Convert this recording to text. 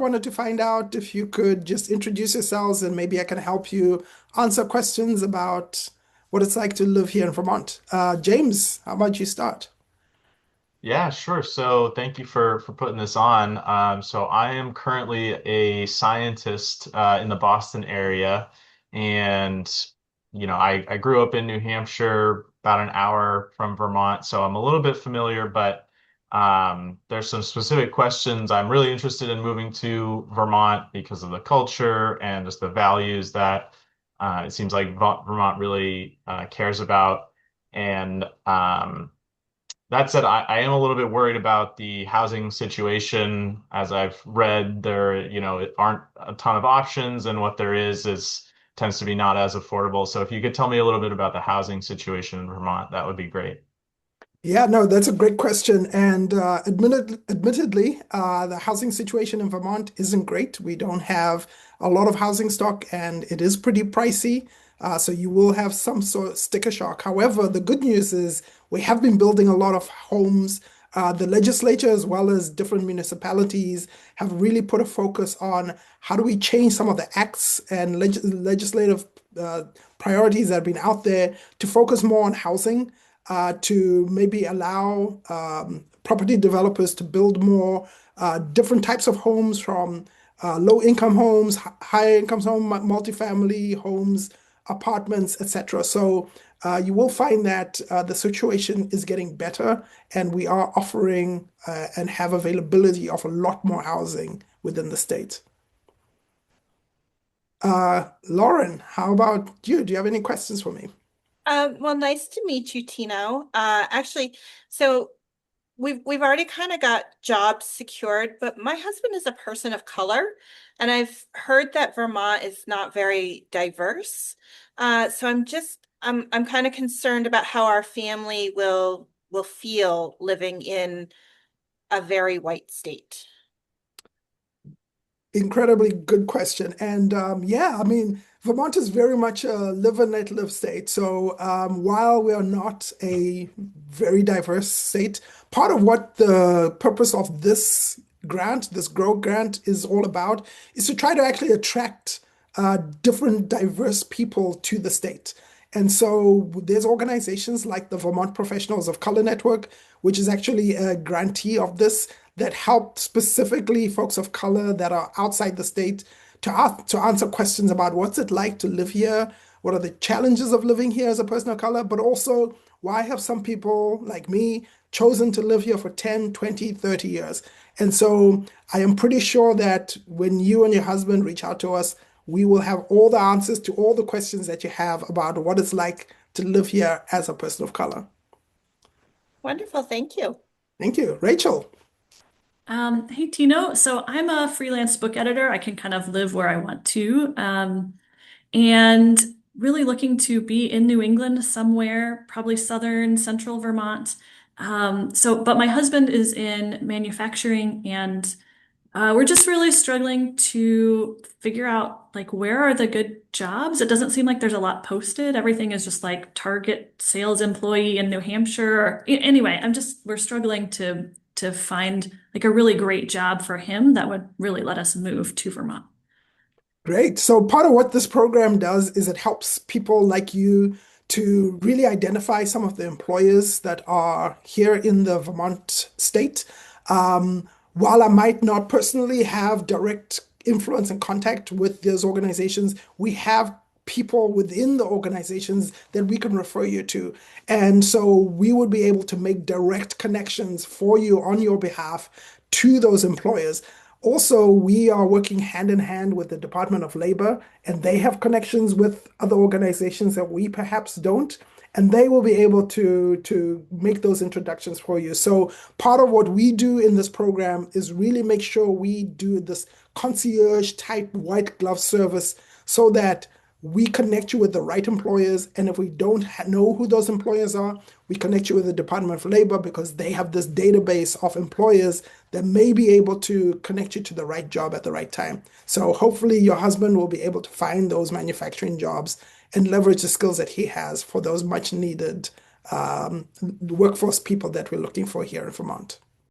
wanted to find out if you could just introduce yourselves and maybe I can help you answer questions about what it's like to live here in Vermont. James, how about you start? Yeah, sure. So thank you for putting this on. So I am currently a scientist in the Boston area, and I grew up in New Hampshire, about an hour from Vermont, so I'm a little bit familiar. But there's some specific questions. I'm really interested in moving to Vermont because of the culture and just the values that it seems like Vermont really cares about, and that said, I am a little bit worried about the housing situation. As I've read, aren't a ton of options, and what there is tends to be not as affordable. So if you could tell me a little bit about the housing situation in Vermont, that would be great. Yeah, no, that's a great question. And admittedly, the housing situation in Vermont isn't great. We don't have a lot of housing stock and it is pretty pricey. So you will have some sort of sticker shock. However, the good news is we have been building a lot of homes. The legislature, as well as different municipalities, have really put a focus on how do we change some of the acts and legislative uh, priorities that have been out there to focus more on housing to maybe allow property developers to build more different types of homes from low income homes, higher income homes, multifamily homes, apartments, etc. So you will find that the situation is getting better, and we are offering and have availability of a lot more housing within the state. Lauren, how about you? Do you have any questions for me? Well, nice to meet you, Tino. Actually, so we've already kind of got jobs secured, but my husband is a person of color, and I've heard that Vermont is not very diverse. So I'm kind of concerned about how our family will feel living in a very white state. Incredibly good question. And yeah, I mean, Vermont is very much a live and let live state. So while we are not a very diverse state, part of what the purpose of this grant, this GROW grant, is all about is to try to actually attract different diverse people to the state. And so there's organizations like the Vermont Professionals of Color Network, which is actually a grantee of this that help specifically folks of color that are outside the state to answer questions about what's it like to live here, what are the challenges of living here as a person of color, but also why have some people like me chosen to live here for 10, 20, 30 years. And so I am pretty sure that when you and your husband reach out to us, we will have all the answers to all the questions that you have about what it's like to live here as a person of color. Wonderful, thank you. Thank you. Rachel. Hey Tino, so I'm a freelance book editor. I can kind of live where I want to, and really looking to be in New England somewhere, probably southern, central Vermont. But my husband is in manufacturing, and we're just really struggling to figure out like where are the good jobs. It doesn't seem like there's a lot posted. Everything is just like Target sales employee in New Hampshire. Anyway, we're struggling to find like a really great job for him that would really let us move to Vermont. Great. So part of what this program does is it helps people like you to really identify some of the employers that are here in the Vermont state. While I might not personally have direct influence and contact with those organizations, we have people within the organizations that we can refer you to. And so we would be able to make direct connections for you on your behalf to those employers. Also, we are working hand in hand with the Department of Labor, and they have connections with other organizations that we perhaps don't. And they will be able to make those introductions for you. So part of what we do in this program is really make sure we do this concierge type white glove service so that we connect you with the right employers. And if we don't know who those employers are, we connect you with the Department of Labor because they have this database of employers that may be able to connect you to the right job at the right time. So hopefully your husband will be able to find those manufacturing jobs and leverage the skills that he has for those much needed workforce people that we're looking for here in Vermont.